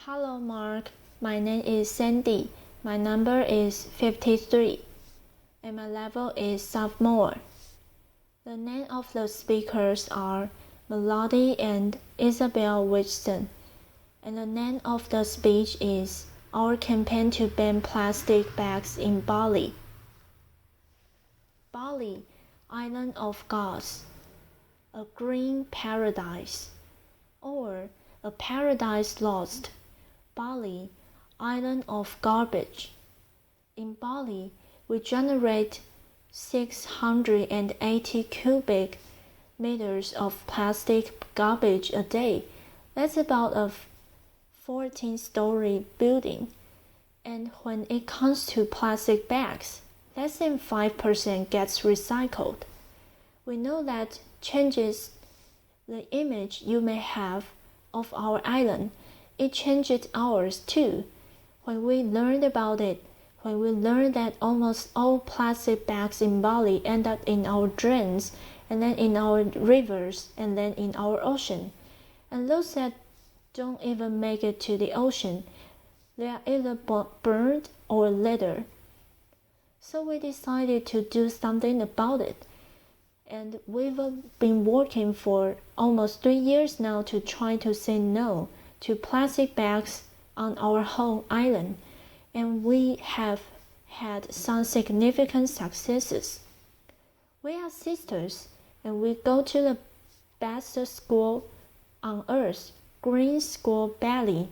Hello, Mark. My name is Sandy. My number is 53, and my level is sophomore. The name of the speakers are Melati and Isabel Wilson, and the name of the speech is Our Campaign to Ban Plastic Bags in Bali. Bali, Island of Gods, a green paradise, or a paradise lost. Bali, Island of Garbage. In Bali, we generate 680 cubic meters of plastic garbage a day. That's about a 14-story building. And when it comes to plastic bags, less than 5% gets recycled. We know that changes the image you may have of our island. It changed ours too. When we learned about it, when we learned that almost all plastic bags in Bali end up in our drains, and then in our rivers, and then in our ocean. And those that don't even make it to the ocean, they are either burned or littered. So we decided to do something about it. And we've been working for almost 3 years now to try to say no to plastic bags on our home island, and we have had some significant successes. We are sisters, and we go to the best school on earth, Green School Bali.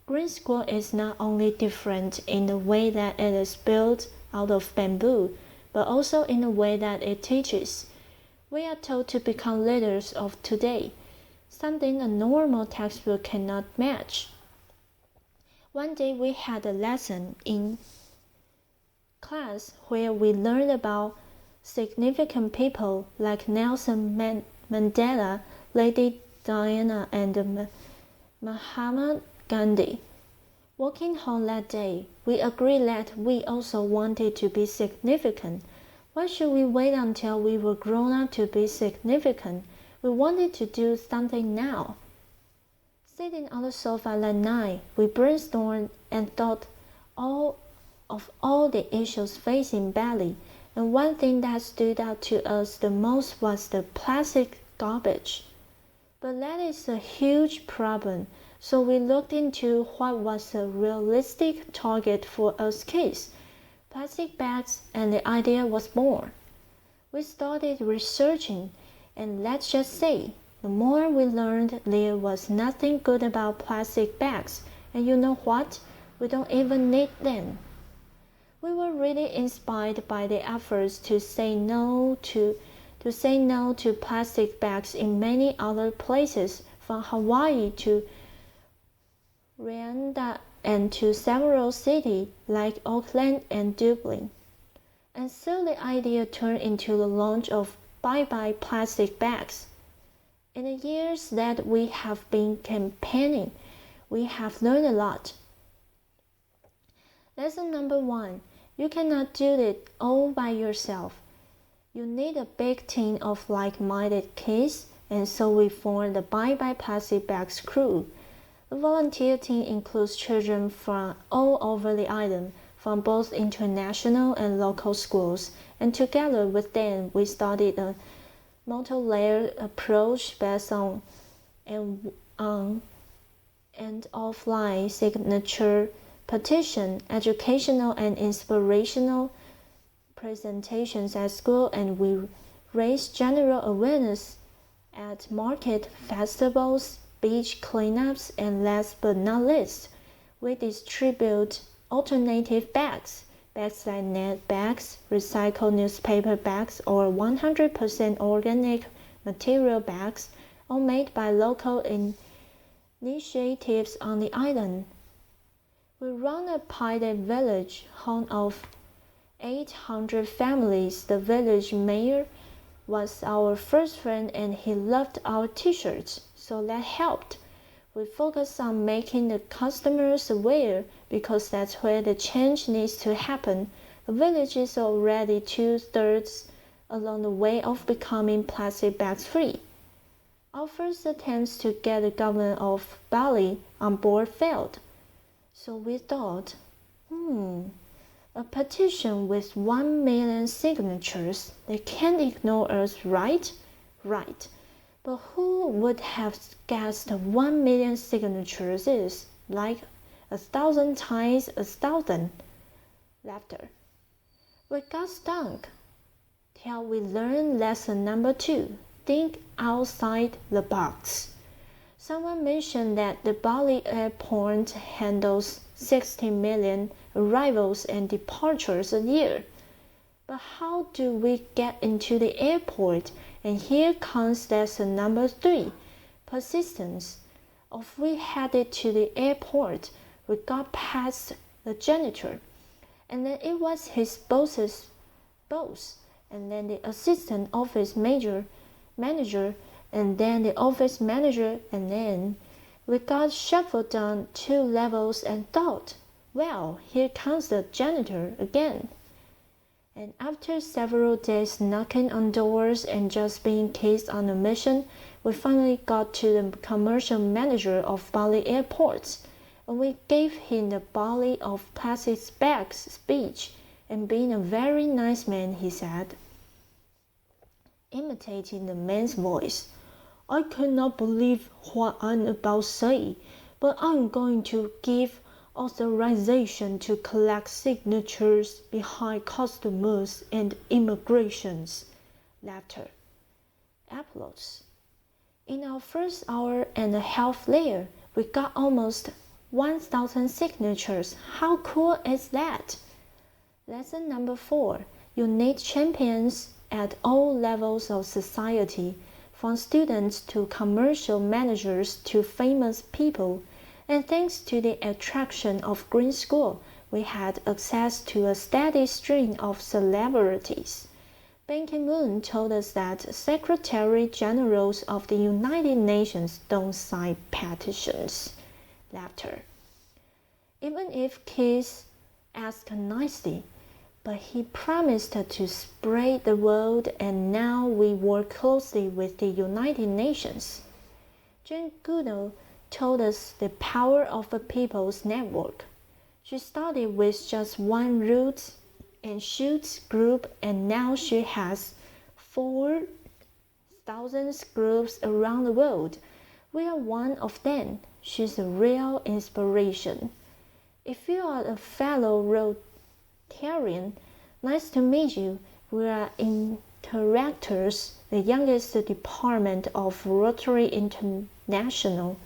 Green School is not only different in the way that it is built out of bamboo, but also in the way that it teaches. We are told to become leaders of today, something a normal textbook cannot match. One day we had a lesson in class where we learned about significant people like Nelson Mandela, Lady Diana, and Mahatma Gandhi. Walking home that day, we agreed that we also wanted to be significant. Why should we wait until we were grown up to be significant? We wanted to do something now. Sitting on the sofa that night, we brainstormed and thought of all the issues facing Bali, and one thing that stood out to us the most was the plastic garbage. But that is a huge problem, so we looked into what was a realistic target for us kids. Plastic bags, and the idea was born. We started researching, and let's just say, the more we learned, there was nothing good about plastic bags, and you know what? We don't even need them. We were really inspired by the efforts to say no to plastic bags in many other places, from Hawaii to Rwanda and to several cities like Auckland and Dublin. And so the idea turned into the launch of Bye Bye Plastic Bags. In the years that we have been campaigning, we have learned a lot. Lesson number 1, you cannot do it all by yourself. You need a big team of like-minded kids, and so we formed the Bye Bye Plastic Bags crew. The volunteer team includes children from all over the island, from both international and local schools, and together with them we started a multi-layered approach based on and offline signature petition, educational and inspirational presentations at school, and we raised general awareness at market festivals, beach cleanups, and last but not least, we distribute alternative bags like net bags, recycled newspaper bags, or 100% organic material bags, all made by local initiatives on the island. We run a pilot village, home of 800 families. The village mayor was our first friend, and he loved our t-shirts, so that helped. We focus on making the customers aware because that's where the change needs to happen. The village is already 2/3 along the way of becoming plastic bags free. Our first attempts to get the government of Bali on board failed. So we thought, a petition with 1 million signatures, they can't ignore us, right? Right. But who would have guessed 1 million signatures is like 1,000 times 1,000? Laughter. We got stunk. Till we learned lesson number 2, think outside the box. Someone mentioned that the Bali airport handles 60 million arrivals and departures a year. But how do we get into the airport? And here comes lesson number 3, persistence. If we headed to the airport, we got past the janitor, and then it was his boss's boss, and then the assistant office manager, and then the office manager, and then we got shuffled down 2 levels and thought, well, here comes the janitor again. And after several days knocking on doors and just being kissed on a mission, we finally got to the commercial manager of Bali Airports, and we gave him the Bali of plastic bags speech, and being a very nice man, he said, imitating the man's voice, I cannot believe what I'm about to say, but I'm going to give authorization to collect signatures behind customers and immigrations. Laughter. Applause. In our first hour and a half later, we got almost 1,000 signatures. How cool is that? Lesson number 4. You need champions at all levels of society, from students to commercial managers to famous people. And thanks to the attraction of Green School, we had access to a steady stream of celebrities. Ban Ki-moon told us that Secretary Generals of the United Nations don't sign petitions. Laughter. Even if kids ask nicely, but he promised to spread the word, and now we work closely with the United Nations. Jane Goodall told us the power of a people's network. She started with just one roots and shoots group, and now she has 4,000 groups around the world. We are one of them. She's a real inspiration. If you are a fellow Rotarian, nice to meet you. We are Interactors, the youngest department of Rotary International.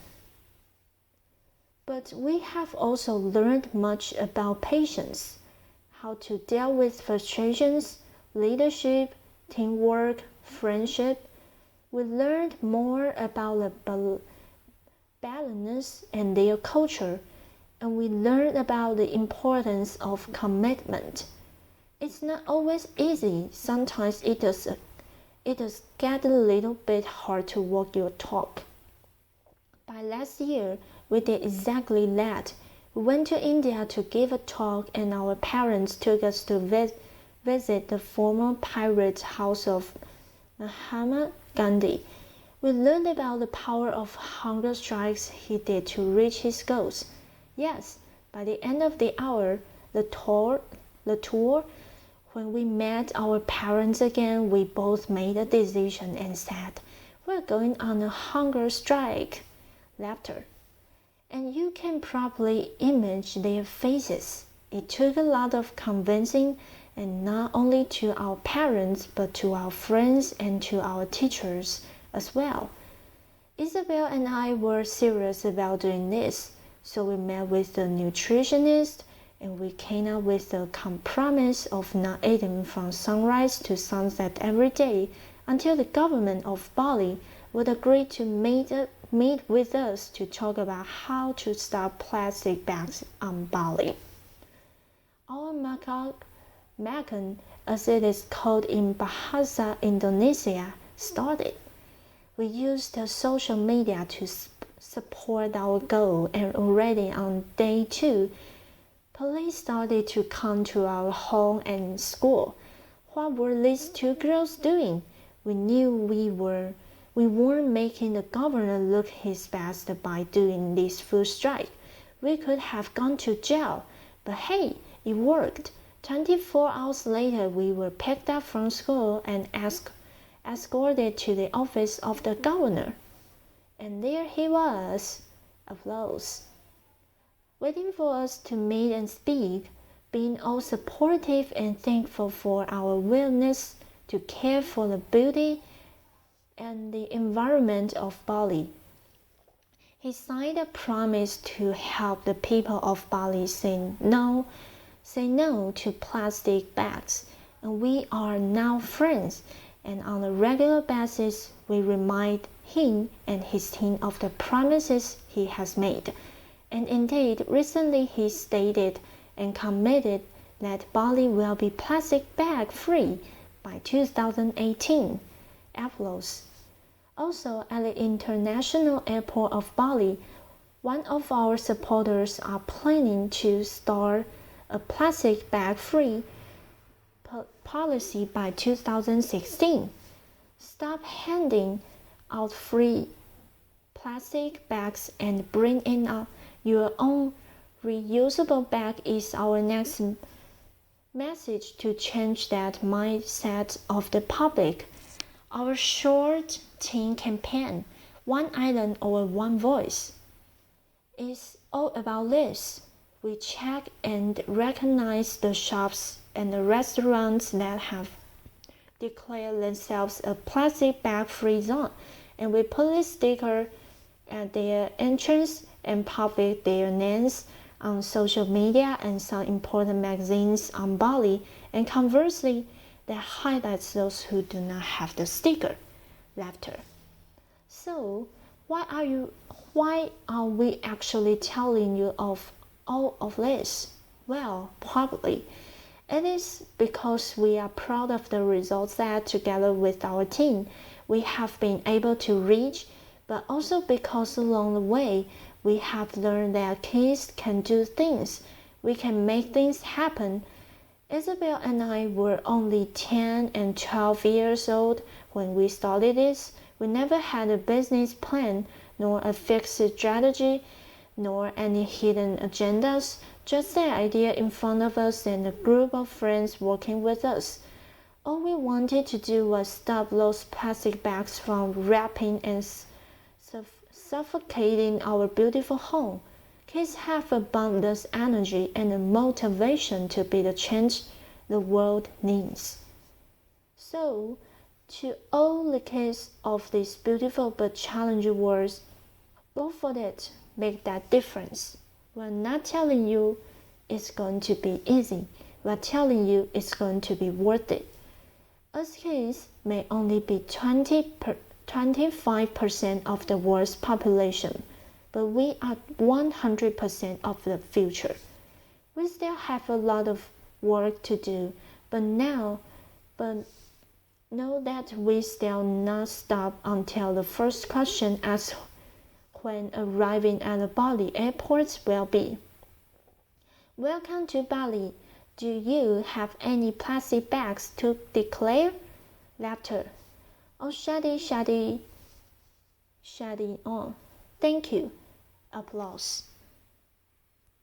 But we have also learned much about patience, how to deal with frustrations, leadership, teamwork, friendship. We learned more about the Balinese and their culture, and we learned about the importance of commitment. It's not always easy. Sometimes it does get a little bit hard to walk your talk. By last year, we did exactly that. We went to India to give a talk, and our parents took us to visit the former pirate house of Mahatma Gandhi. We learned about the power of hunger strikes he did to reach his goals. Yes, by the end of the hour, the tour, when we met our parents again, we both made a decision and said, we're going on a hunger strike. Laughter. And you can probably imagine their faces. It took a lot of convincing, and not only to our parents, but to our friends and to our teachers as well. Isabel and I were serious about doing this, so we met with the nutritionist, and we came up with the compromise of not eating from sunrise to sunset every day until the government of Bali would agree to meet with us to talk about how to stop plastic bags on Bali. Our makan, as it is called in Bahasa Indonesia, started. We used social media to support our goal, and already on day 2, police started to come to our home and school. What were these 2 girls doing? We knew we weren't making the governor look his best by doing this food strike. We could have gone to jail, but hey, it worked. 24 hours later, we were picked up from school and escorted to the office of the governor. And there he was, applause, waiting for us to meet and speak, being all supportive and thankful for our willingness to care for the beauty and the environment of Bali. He signed a promise to help the people of Bali say no to plastic bags, and we are now friends, and on a regular basis we remind him and his team of the promises he has made. And indeed, recently he stated and committed that Bali will be plastic bag free by 2018. Applause. Also, at the International Airport of Bali, one of our supporters are planning to start a plastic bag-free policy by 2016. Stop handing out free plastic bags and bring in your own reusable bag is our next message to change that mindset of the public. Our short teen campaign, One Island or One Voice, is all about this. We check and recognize the shops and the restaurants that have declared themselves a plastic bag-free zone, and we put a sticker at their entrance and publish their names on social media and some important magazines on Bali, and conversely, that highlights those who do not have the sticker. Laughter. So, why are we actually telling you of all of this? Well, probably it is because we are proud of the results that together with our team we have been able to reach, but also because along the way we have learned that kids can do things. We can make things happen. Isabel and I were only 10 and 12 years old when we started this. We never had a business plan, nor a fixed strategy, nor any hidden agendas, just the idea in front of us and a group of friends working with us. All we wanted to do was stop those plastic bags from wrapping and suffocating our beautiful home. Kids have abundant energy and a motivation to be the change the world needs. So, to all the kids of this beautiful but challenging world, go for it, make that difference. We're not telling you it's going to be easy. We're telling you it's going to be worth it. Us kids may only be 25% of the world's population, but we are 100% of the future. We still have a lot of work to do, but know that we still not stop until the first question asked when arriving at the Bali airport will be, "Welcome to Bali. Do you have any plastic bags to declare?" Laughter. Oh, shady, oh, thank you. Applause.